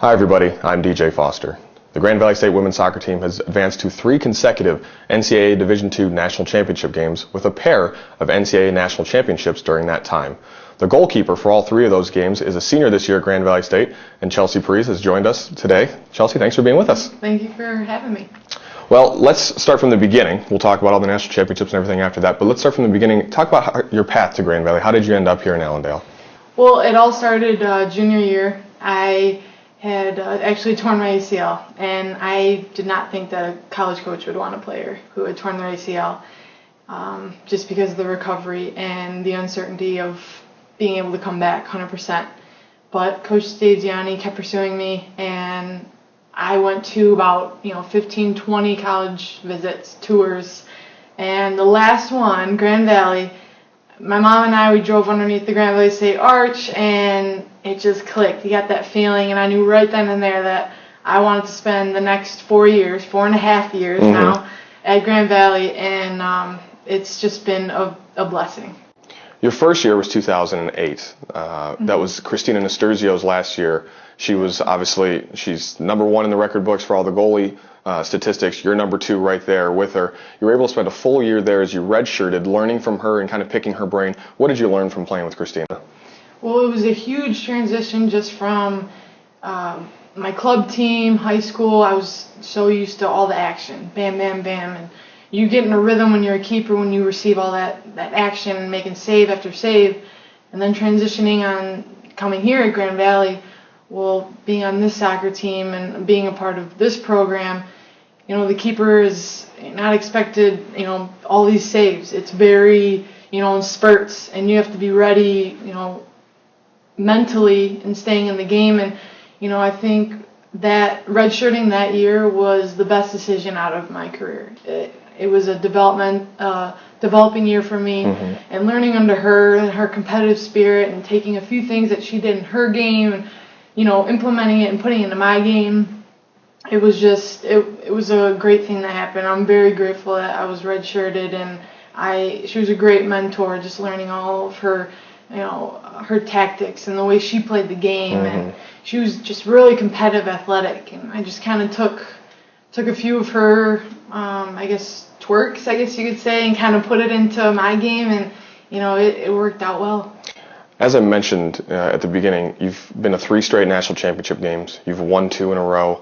Hi everybody, I'm DJ Foster. The Grand Valley State women's soccer team has advanced to 3 consecutive NCAA Division II national championship games with a pair of NCAA national championships during that time. The goalkeeper for all 3 of those games is a senior this year at Grand Valley State, and Chelsea Parise has joined us today. Chelsea, thanks for being with us. Thank you for having me. Well, let's start from the beginning. We'll talk about all the national championships and everything after that, but let's start from the beginning. Talk about your path to Grand Valley. How did you end up here in Allendale? Well, it all started junior year. I had actually torn my ACL, and I did not think that a college coach would want a player who had torn their ACL, just because of the recovery and the uncertainty of being able to come back 100%. But Coach Staziani kept pursuing me, and I went to about 15, 20 college visits, tours, and the last one, Grand Valley, my mom and I, we drove underneath the Grand Valley State Arch, and it just clicked. You got that feeling, and I knew right then and there that I wanted to spend the next 4.5 years now at Grand Valley, and it's just been a blessing. Your first year was 2008. That was Christina Nasturzio's last year. She was she's number 1 in the record books for all the goalie statistics. You're number 2 right there with her. You were able to spend a full year there as you redshirted, learning from her and kind of picking her brain. What did you learn from playing with Christina? Well, it was a huge transition just from my club team, high school. I was so used to all the action, bam, bam, bam, and you get in a rhythm when you're a keeper, when you receive all that action and making save after save, and then transitioning on coming here at Grand Valley, well, being on this soccer team and being a part of this program, the keeper is not expected, all these saves. It's very, in spurts, and you have to be ready, mentally and staying in the game. And, I think that redshirting that year was the best decision out of my career. It was a developing year for me, and learning under her and her competitive spirit and taking a few things that she did in her game and, implementing it and putting it into my game. It was just, it was a great thing that happened. I'm very grateful that I was redshirted, and she was a great mentor, just learning all of her, her tactics and the way she played the game, and she was just really competitive, athletic, and I just kind of took a few of her, twerks, I guess you could say, and kind of put it into my game, and, it worked out well. As I mentioned at the beginning, you've been to 3 straight national championship games. You've won 2 in a row.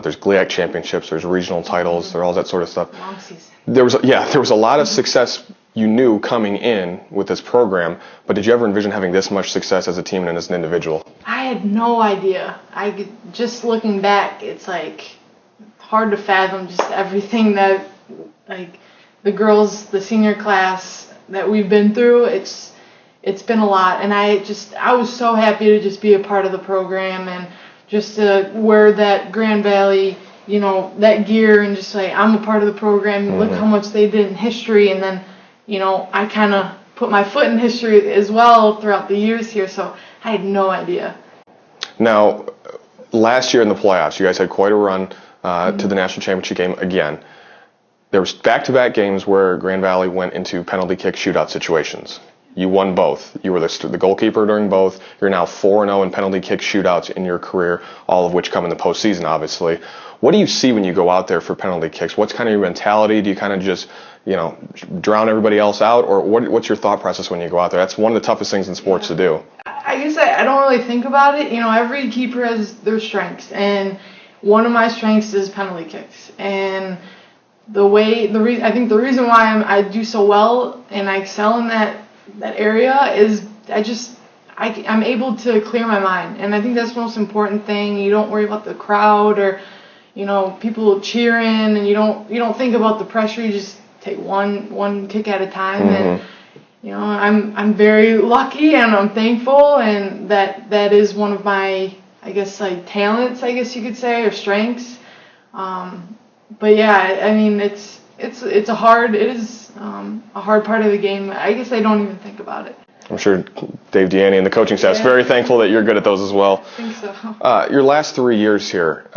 There's GVSU championships, there's regional titles, there's all that sort of stuff. Long season. There was a lot of success you knew coming in with this program, but did you ever envision having this much success as a team and as an individual? I had no idea. Just looking back, it's hard to fathom just everything that, the girls, the senior class that we've been through. It's been a lot, and I was so happy to just be a part of the program and just to wear that Grand Valley, that gear, and just I'm a part of the program. Look how much they did in history, and then, I kind of put my foot in history as well throughout the years here, so I had no idea. Now, last year in the playoffs, you guys had quite a run to the national championship game again. There was back-to-back games where Grand Valley went into penalty kick shootout situations. You won both. You were the goalkeeper during both. You're now 4-0 in penalty kick shootouts in your career, all of which come in the postseason, obviously. What do you see when you go out there for penalty kicks? What's kind of your mentality? Do you kind of just, drown everybody else out? Or what's your thought process when you go out there? That's one of the toughest things in sports to do. I guess I don't really think about it. Every keeper has their strengths, and one of my strengths is penalty kicks. And I think the reason why I do so well and I excel in that area is I'm able to clear my mind, and I think that's the most important thing. You don't worry about the crowd or people cheering, and you don't think about the pressure. You just take one kick at a time, and I'm very lucky, and I'm thankful, and that is one of my talents, I guess you could say, or strengths. But yeah, I mean it's a hard part of the game. I guess I don't even think about it. I'm sure Dave Deaney and the coaching staff is very thankful that you're good at those as well. I think so. Your last 3 years here,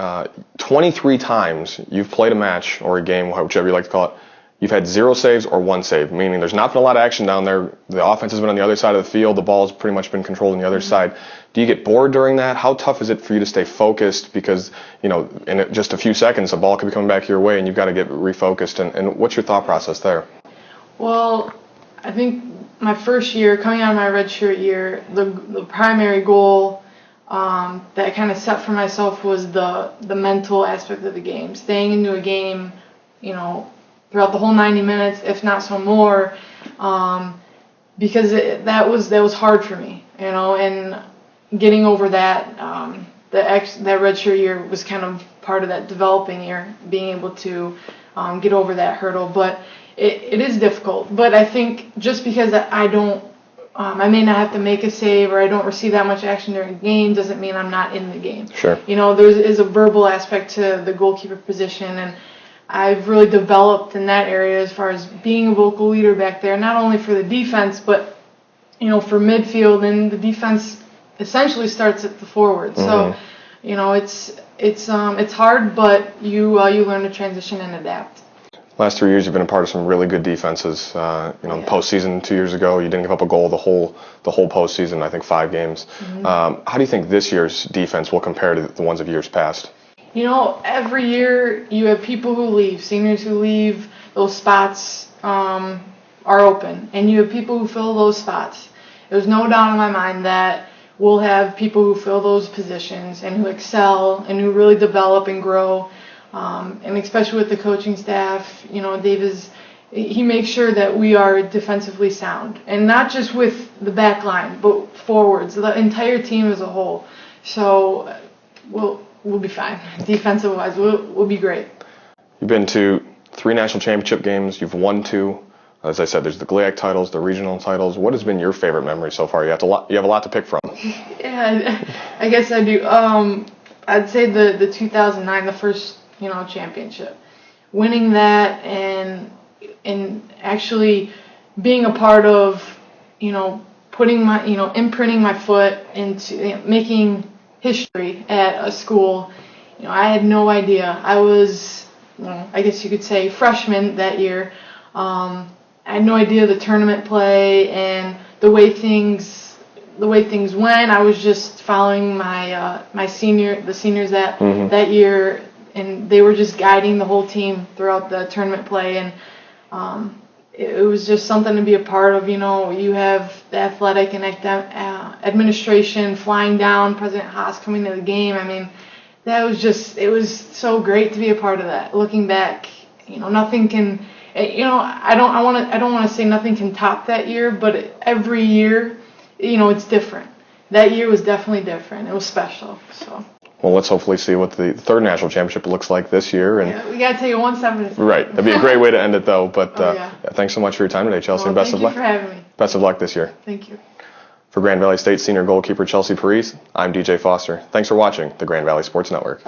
23 times you've played a match or a game, whichever you like to call it, You've had 0 saves or 1 save, meaning there's not been a lot of action down there. The offense has been on the other side of the field. The ball's pretty much been controlled on the other side. Do you get bored during that? How tough is it for you to stay focused? Because, in just a few seconds, the ball could be coming back your way and you've got to get refocused. And what's your thought process there? Well, I think my first year, coming out of my redshirt year, the primary goal that I kind of set for myself was the mental aspect of the game, staying into a game, throughout the whole 90 minutes, if not some more, because that was hard for me, and getting over that, that redshirt year was kind of part of that developing year, being able to get over that hurdle. But it is difficult. But I think just because I may not have to make a save or I don't receive that much action during a game doesn't mean I'm not in the game. Sure. There is a verbal aspect to the goalkeeper position, and I've really developed in that area as far as being a vocal leader back there, not only for the defense, but, for midfield, and the defense essentially starts at the forward. So, it's hard, but you learn to transition and adapt. Last 3 years, you've been a part of some really good defenses. In the postseason 2 years ago, you didn't give up a goal the whole postseason. I think 5 games. How do you think this year's defense will compare to the ones of years past? Every year you have people who leave, seniors who leave. Those spots are open, and you have people who fill those spots. There's no doubt in my mind that we'll have people who fill those positions and who excel and who really develop and grow. And especially with the coaching staff, Dave he makes sure that we are defensively sound, and not just with the back line, but forwards, the entire team as a whole. So we'll be fine. Defensive wise, we'll be great. You've been to 3 national championship games. You've won 2. As I said, there's the GVSU titles, the regional titles. What has been your favorite memory so far? You have a lot to pick from. Yeah, I guess I do. I'd say the 2009, the first championship, winning that and actually being a part of putting my imprinting my foot into making history at a school. I had no idea. I was, I guess you could say, freshman that year. I had no idea the tournament play and the way things went. I was just following the seniors that year, and they were just guiding the whole team throughout the tournament play, and it was just something to be a part of. You have the athletic and administration flying down, President Haas coming to the game. I mean, it was so great to be a part of that. Looking back, nothing can, I don't want to say nothing can top that year, but every year, it's different. That year was definitely different. It was special. So. Well, let's hopefully see what the 3rd national championship looks like this year. And we got to take it 1 step at a time. Right. That'd be a great way to end it, though. But thanks so much for your time today, Chelsea, and best of luck. Thank you for having me. Best of luck this year. Thank you. For Grand Valley State senior goalkeeper Chelsea Parise, I'm DJ Foster. Thanks for watching the Grand Valley Sports Network.